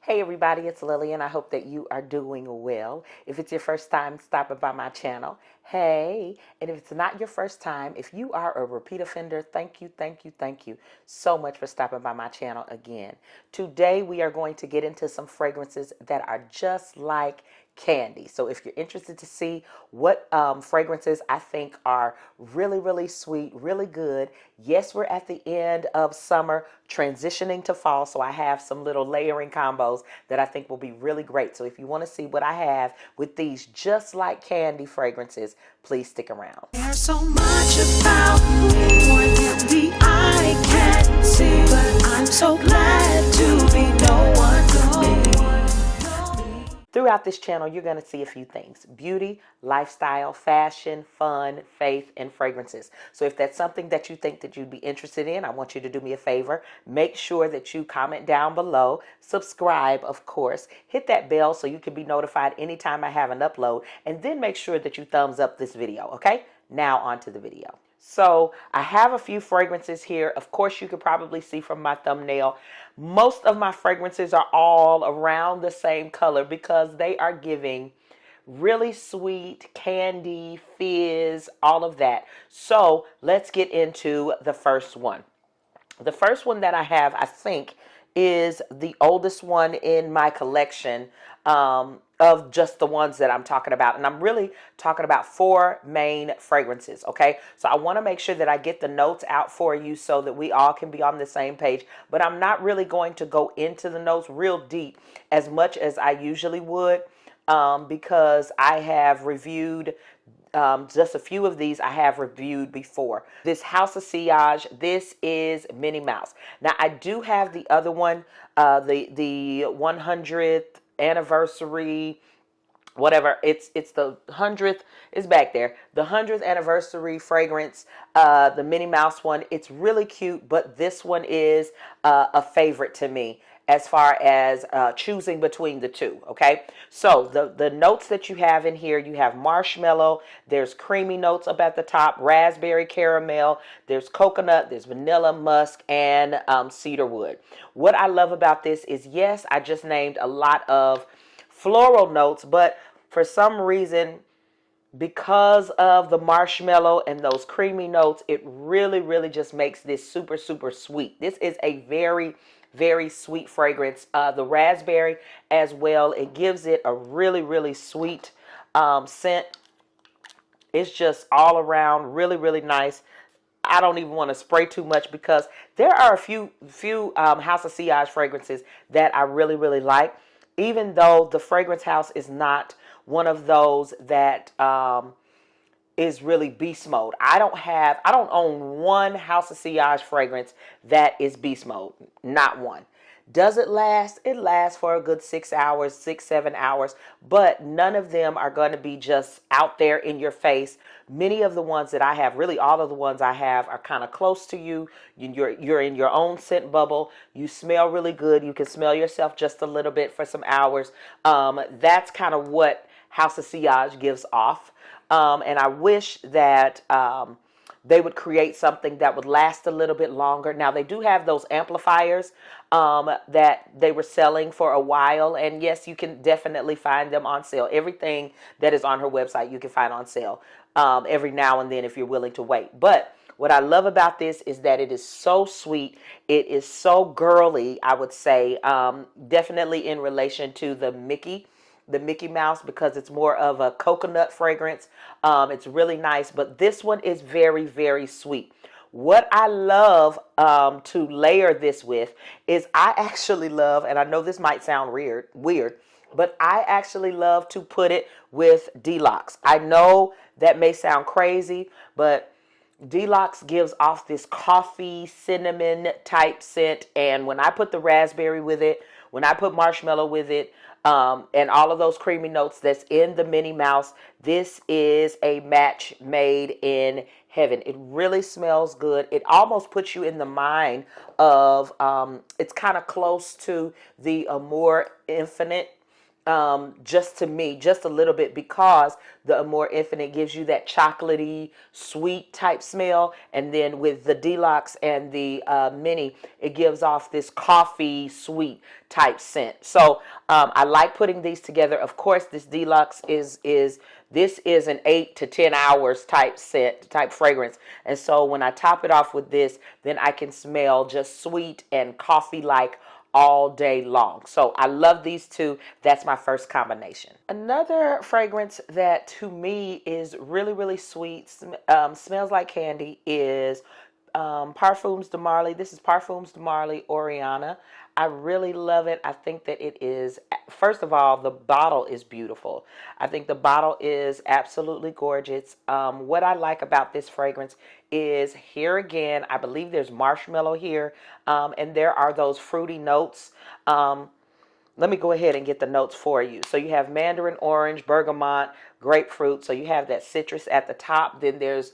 Hey everybody, it's Lillian. I hope that you are doing well. If it's your first time stopping by my channel, hey. And if it's not your first time, if you are a repeat offender, thank you so much for stopping by my channel again. Today we are going to get into some fragrances that are just like candy. So if you're interested to see what fragrances I think are really sweet, really good. Yes, we're at the end of summer, transitioning to fall, so I have some little layering combos that I think will be really great. So if you want to see what I have with these just like candy fragrances, please stick around. There's so much about me, more than the eye can see, but I'm so glad to be no one but me. Throughout this channel, you're going to see a few things: beauty, lifestyle, fashion, fun, faith, and fragrances. So if that's something that you think that you'd be interested in, I want you to do me a favor. Make sure that you comment down below, subscribe, of course, hit that bell so you can be notified anytime I have an upload, and then make sure that you thumbs up this video, okay? Now on to the video. So I have a few fragrances here. Of course, you could probably see from my thumbnail, most of my fragrances are all around the same color because they are giving really sweet candy, fizz, all of that. So let's get into the first one. The first one that I have, I think, is the oldest one in my collection of just the ones that I'm talking about. And I'm really talking about four main fragrances, okay? So I want to make sure that I get the notes out for you so that we all can be on the same page. But I'm not really going to go into the notes real deep as much as I usually would because I have reviewed just a few of these I have reviewed before. This House of Seage, this is Minnie Mouse. Now I do have the other one, the 100th anniversary, whatever, it's the 100th, is back there, the 100th anniversary fragrance, the Minnie Mouse one. It's really cute, but this one is a favorite to me as far as choosing between the two, okay? So the notes that you have in here, you have marshmallow, there's creamy notes up at the top, raspberry caramel, there's coconut, there's vanilla, musk, and cedarwood. What I love about this is, yes, I just named a lot of floral notes, but for some reason, because of the marshmallow and those creamy notes, it really just makes this super sweet. This is a very sweet fragrance. The raspberry as well, it gives it a really sweet scent. It's just all around really nice. I don't even want to spray too much because there are a few House of Seage fragrances that I really like, even though the fragrance house is not one of those that is really beast mode. I don't own one House of Seage fragrance that is beast mode. Not one. Does it last? It lasts for a good 6 hours, 7 hours, but none of them are going to be just out there in your face. Many of the ones that I have, really all of the ones I have, are kind of close to you. You're in your own scent bubble. You smell really good. You can smell yourself just a little bit for some hours. That's kind of what House of Seage gives off. And I wish that they would create something that would last a little bit longer. Now, they do have those amplifiers that they were selling for a while. And yes, you can definitely find them on sale. Everything that is on her website, you can find on sale every now and then if you're willing to wait. But what I love about this is that it is so sweet. It is so girly, I would say, definitely in relation to the Mickey Mouse, because it's more of a coconut fragrance. It's really nice, but this one is very sweet. What I love to layer this with is I actually love, and I know this might sound weird, but I actually love to put it with Deluxe. I know that may sound crazy, but Deluxe gives off this coffee, cinnamon type scent, and when I put the raspberry with it, when I put marshmallow with it, and all of those creamy notes that's in the Minnie Mouse, this is a match made in heaven. It really smells good. It almost puts you in the mind of, it's kind of close to the Amour Infinite just to me, just a little bit, because the Amore Infinite gives you that chocolatey, sweet type smell. And then with the Deluxe and the Minnie, it gives off this coffee, sweet type scent. So I like putting these together. Of course, this Deluxe this is an 8 to 10 hours type scent, type fragrance. And so when I top it off with this, then I can smell just sweet and coffee-like all day long. So I love these two. That's my first combination. Another fragrance that to me is really, really sweet, smells like candy, is Parfums de Marly. This is Parfums de Marly Oriana. I really love it. I think that it is, first of all, the bottle is beautiful. I think the bottle is absolutely gorgeous. What I like about this fragrance is, here again, I believe there's marshmallow here, and there are those fruity notes. Let me go ahead and get the notes for you. So you have mandarin orange, bergamot, grapefruit. So you have that citrus at the top. Then there's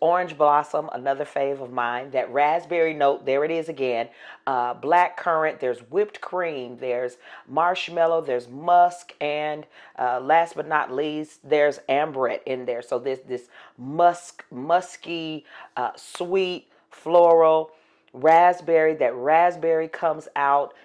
orange blossom, another fave of mine. That raspberry note, there it is again. Black currant, there's whipped cream, there's marshmallow, there's musk, and last but not least, there's ambrette in there. So this musky, sweet, floral, raspberry. That raspberry comes out.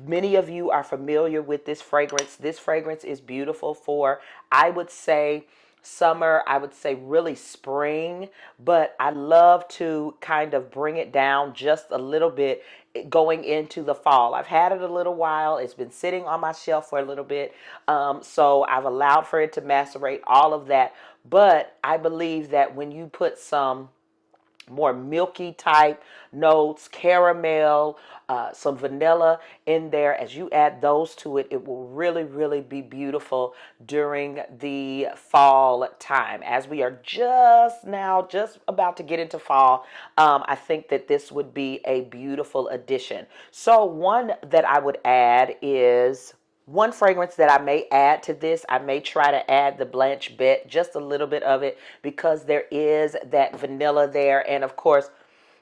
Many of you are familiar with this fragrance. This fragrance is beautiful for, I would say, summer. I would say really spring, but I love to kind of bring it down just a little bit going into the fall. I've had it a little while. It's been sitting on my shelf for a little bit. So I've allowed for it to macerate, all of that. But I believe that when you put some more milky type notes, caramel, some vanilla in there, as you add those to it, it will really, really be beautiful during the fall time. As we are just about to get into fall, I think that this would be a beautiful addition. So one that I would add is, one fragrance that I may add to this, I may try to add the Blanche Bette, just a little bit of it, because there is that vanilla there, and of course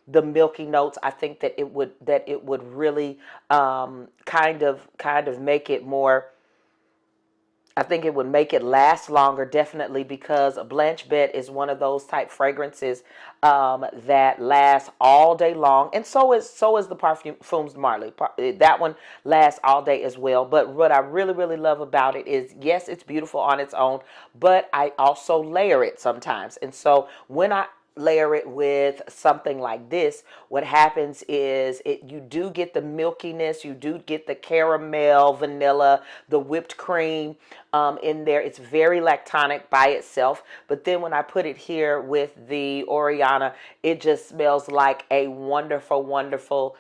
the milky notes. I think that it would really kind of make it more. I think it would make it last longer, definitely, because Blanche Bette is one of those type fragrances that lasts all day long, and so is the Parfums de Marly. That one lasts all day as well. But what I really, really love about it is, yes, it's beautiful on its own, but I also layer it sometimes. And so when I layer it with something like this, what happens is you do get the milkiness, you do get the caramel, vanilla, the whipped cream in there. It's very lactonic by itself, but then when I put it here with the Oriana, it just smells like a wonderful, wonderful,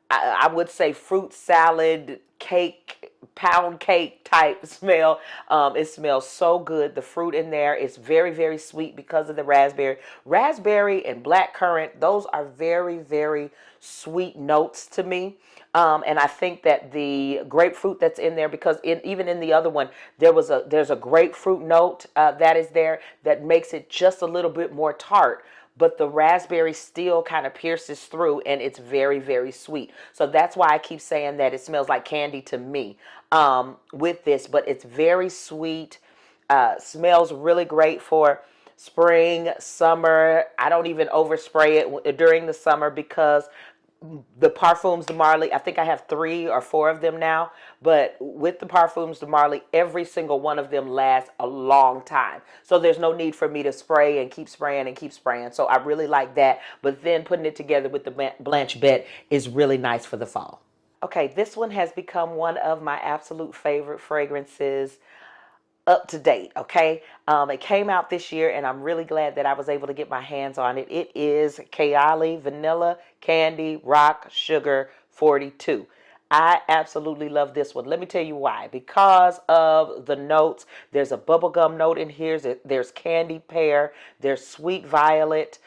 I would say fruit salad, cake, pound cake type smell. It smells so good. The fruit in there is very, very sweet because of the raspberry. Raspberry and black currant, those are very, very sweet notes to me. And I think that the grapefruit that's in there, because even in the other one, there's a grapefruit note that is there that makes it just a little bit more tart. But the raspberry still kind of pierces through, and it's very, very sweet. So that's why I keep saying that it smells like candy to me with this. But it's very sweet, smells really great for spring, summer. I don't even overspray it during the summer, because the Parfums de Marly, I think I have 3 or 4 of them now, but with the Parfums de Marly, every single one of them lasts a long time. So there's no need for me to spray and keep spraying and keep spraying. So I really like that. But then putting it together with the Blanche Bette is really nice for the fall. Okay, this one has become one of my absolute favorite fragrances up to date. Okay, it came out this year, and I'm really glad that I was able to get my hands on it. It is Kayali Vanilla Candy Rock Sugar 42. I absolutely love this one. Let me tell you why. Because of the notes. There's a bubblegum note in here. There's candy pear. There's sweet violet.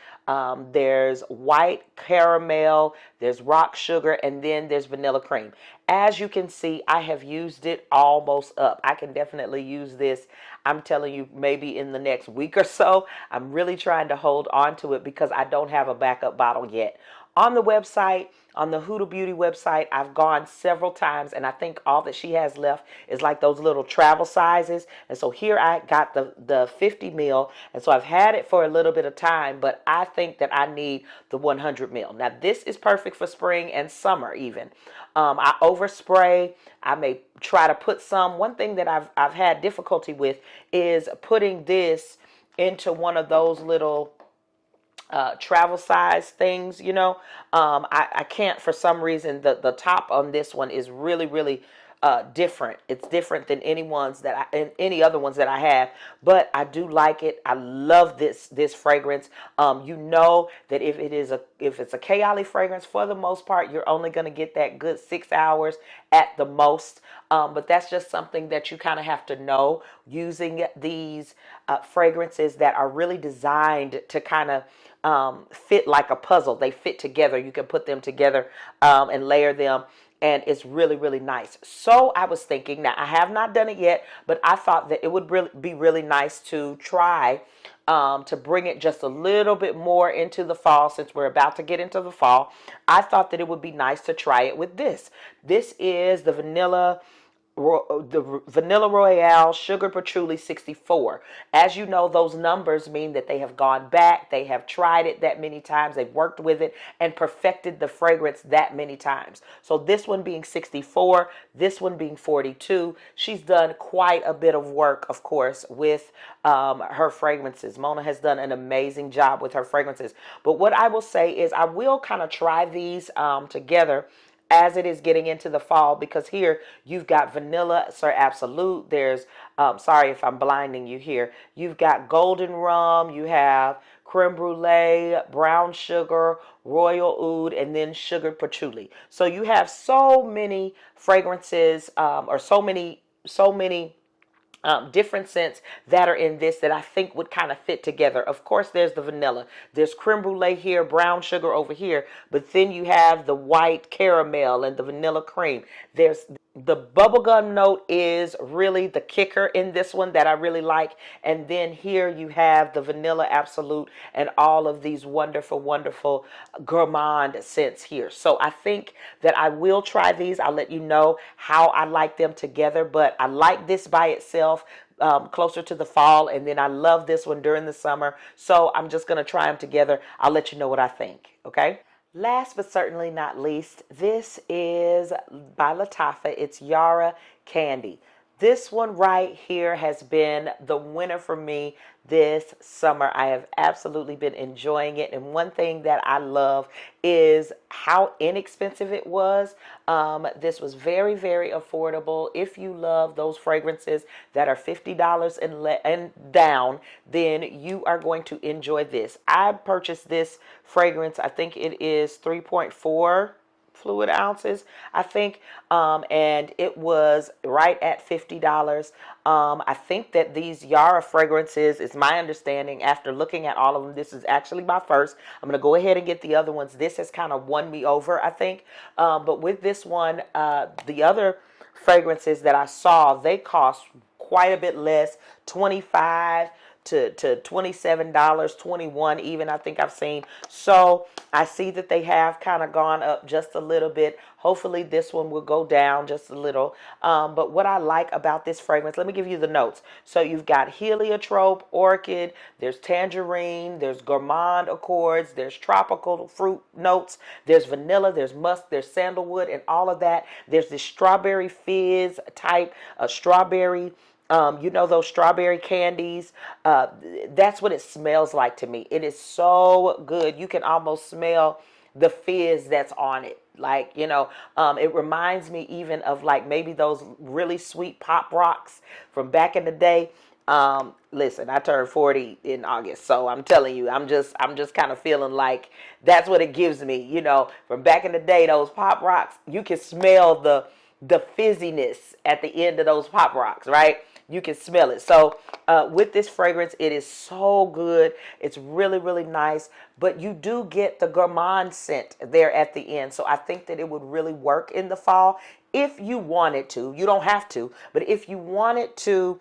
There's white caramel. There's rock sugar. And then there's vanilla cream. As you can see, I have used it almost up. I can definitely use this, I'm telling you, maybe in the next week or so. I'm really trying to hold on to it because I don't have a backup bottle yet. on the website, on the Huda Beauty website, I've gone several times, and I think all that she has left is like those little travel sizes. And so here I got the 50 mil, and so I've had it for a little bit of time, but I think that I need the 100 mil. Now this is perfect for spring and summer even. I overspray. I may try to put some. One thing that I've had difficulty with is putting this into one of those little travel size things, you know. I can't, for some reason. The top on this one is really different. It's different than any other ones that I have, but I do like it. I love this fragrance. You know that if it's a Kayali fragrance, for the most part, you're only going to get that good 6 hours at the most. But that's just something that you kind of have to know using these fragrances that are really designed to kind of fit like a puzzle. They fit together. You can put them together and layer them, and it's really nice. So I was thinking, now I have not done it yet, but I thought that it would be really nice to try to bring it just a little bit more into the fall. Since we're about to get into the fall, I thought that it would be nice to try it with this. This is the Vanilla Royale Sugar Patchouli 64. As you know, those numbers mean that they have gone back, they have tried it that many times, they've worked with it and perfected the fragrance that many times. So this one being 64, this one being 42, she's done quite a bit of work, of course, with her fragrances. Mona has done an amazing job with her fragrances. But what I will say is I will kind of try these together as it is getting into the fall, because here you've got Vanilla Sir Absolute. There's, sorry if I'm blinding you here. You've got Golden Rum. You have Creme Brulee, Brown Sugar, Royal Oud, and then Sugar Patchouli. So you have so many fragrances, or so many different scents that are in this that I think would kind of fit together. Of course, there's the vanilla. There's creme brulee here, brown sugar over here, but then you have the white caramel and the vanilla cream. There's the bubblegum note is really the kicker in this one that I really like. And then here you have the vanilla absolute and all of these wonderful gourmand scents here. So I think that I will try these. I'll let you know how I like them together, but I like this by itself closer to the fall, and then I love this one during the summer. So I'm just going to try them together. I'll let you know what I think. Okay. Last but certainly not least, this is by Lattafa. It's Yara Candy. This one right here has been the winner for me this summer. I have absolutely been enjoying it. And one thing that I love is how inexpensive it was. This was very affordable. If you love those fragrances that are $50 and down, then you are going to enjoy this. I purchased this fragrance. I think it is 3.4 fluid ounces, I think, and it was right at $50. I think that these Yara fragrances, is my understanding after looking at all of them, this is actually my first. I'm going to go ahead and get the other ones. This has kind of won me over, I think, but with this one, the other fragrances that I saw, they cost quite a bit less, $25 to $27, $21 even, I think I've seen. So I see that they have kind of gone up just a little bit. Hopefully this one will go down just a little. But what I like about this fragrance, let me give you the notes. So you've got heliotrope, orchid, there's tangerine, there's gourmand accords, there's tropical fruit notes, there's vanilla, there's musk, there's sandalwood, and all of that. There's this strawberry fizz type, strawberry, you know, those strawberry candies. That's what it smells like to me. It is so good. You can almost smell the fizz that's on it. Like, you know, it reminds me even of like maybe those really sweet pop rocks from back in the day. Listen, I turned 40 in August, so I'm telling you, I'm just kind of feeling like that's what it gives me. You know, from back in the day, those pop rocks, you can smell the fizziness at the end of those pop rocks, right? You can smell it. So with this fragrance, it is so good. It's really nice, but you do get the gourmand scent there at the end. So I think that it would really work in the fall. if you wanted to, you don't have to, but if you wanted to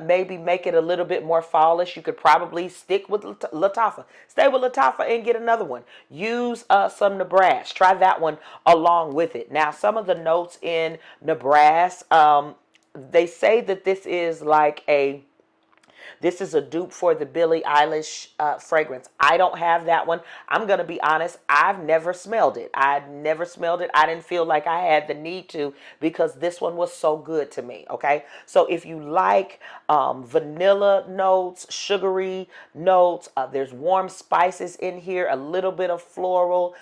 maybe make it a little bit more fallish, you could probably stick with Lattafa. Stay with Lattafa and get another one. Use some Nebraska. Try that one along with it. Now, some of the notes in Nebraska, they say that this is a dupe for the Billie Eilish fragrance. I don't have that one. I'm going to be honest. I've never smelled it. I didn't feel like I had the need to because this one was so good to me. Okay. So if you like vanilla notes, sugary notes, there's warm spices in here, a little bit of floral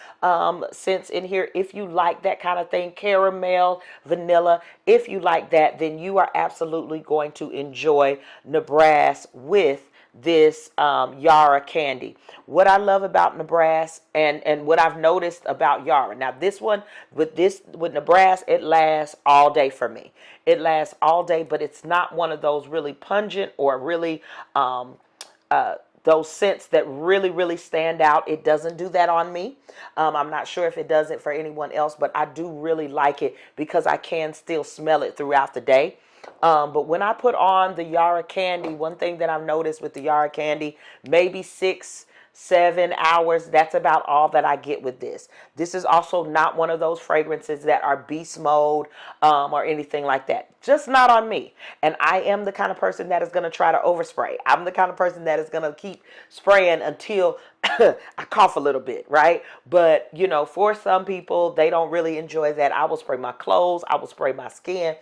scents in here. If you like that kind of thing, caramel, vanilla, if you like that, then you are absolutely going to enjoy Nebraska with this Yara candy. What I love about Nebraska and what I've noticed about Yara. Now this one with Nebraska, it lasts all day for me. It lasts all day, but it's not one of those really pungent or really those scents that really stand out. It doesn't do that on me. I'm not sure if it does it for anyone else, but I do really like it because I can still smell it throughout the day. But when I put on the Yara candy, one thing that I've noticed with the Yara candy, maybe 6-7 hours, that's about all that I get with this. This is also not one of those fragrances that are beast mode or anything like that. Just not on me. And I am the kind of person that is going to try to overspray. I'm the kind of person that is going to keep spraying until I cough a little bit, right? But, you know, for some people, they don't really enjoy that. I will spray my clothes. I will spray my skin.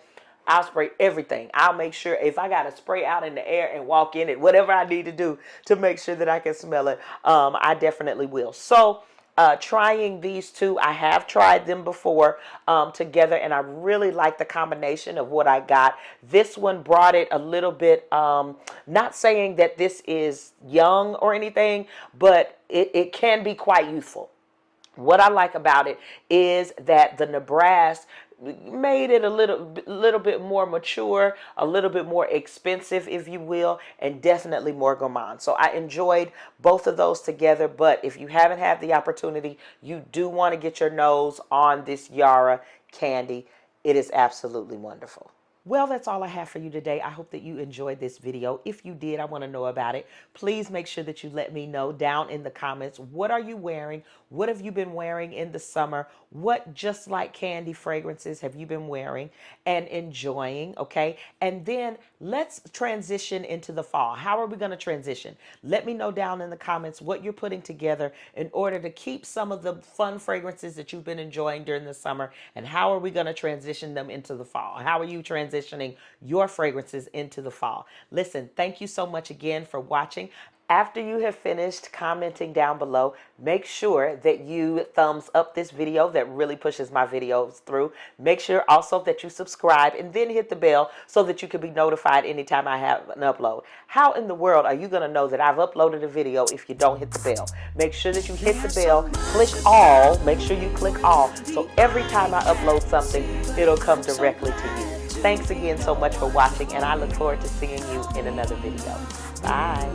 I'll spray everything. I'll make sure if I got to spray out in the air and walk in it, whatever I need to do to make sure that I can smell it, I definitely will. So trying these two, I have tried them before together, and I really like the combination of what I got. This one brought it a little bit, not saying that this is young or anything, but it can be quite youthful. What I like about it is that the Nebraska made it a little bit more mature, a little bit more expensive, if you will, and definitely more gourmand. So I enjoyed both of those together. But if you haven't had the opportunity, you do want to get your nose on this Yara candy. It is absolutely wonderful. Well, that's all I have for you today. I hope that you enjoyed this video. If you did, I want to know about it. Please make sure that you let me know down in the comments. What are you wearing? What have you been wearing in the summer? What just like candy fragrances have you been wearing and enjoying? Okay. And then let's transition into the fall. How are we going to transition? Let me know down in the comments what you're putting together in order to keep some of the fun fragrances that you've been enjoying during the summer. And how are we going to transition them into the fall? How are you transitioning your fragrances into the fall? Listen, thank you so much again for watching. After you have finished commenting down below, make sure that you thumbs up this video. That really pushes my videos through. Make sure also that you subscribe and then hit the bell so that you can be notified anytime I have an upload. How in the world are you going to know that I've uploaded a video if you don't hit the bell? Make sure that you hit the bell, click all, make sure you click all, so every time I upload something, it'll come directly to you. Thanks again so much for watching, and I look forward to seeing you in another video. Bye.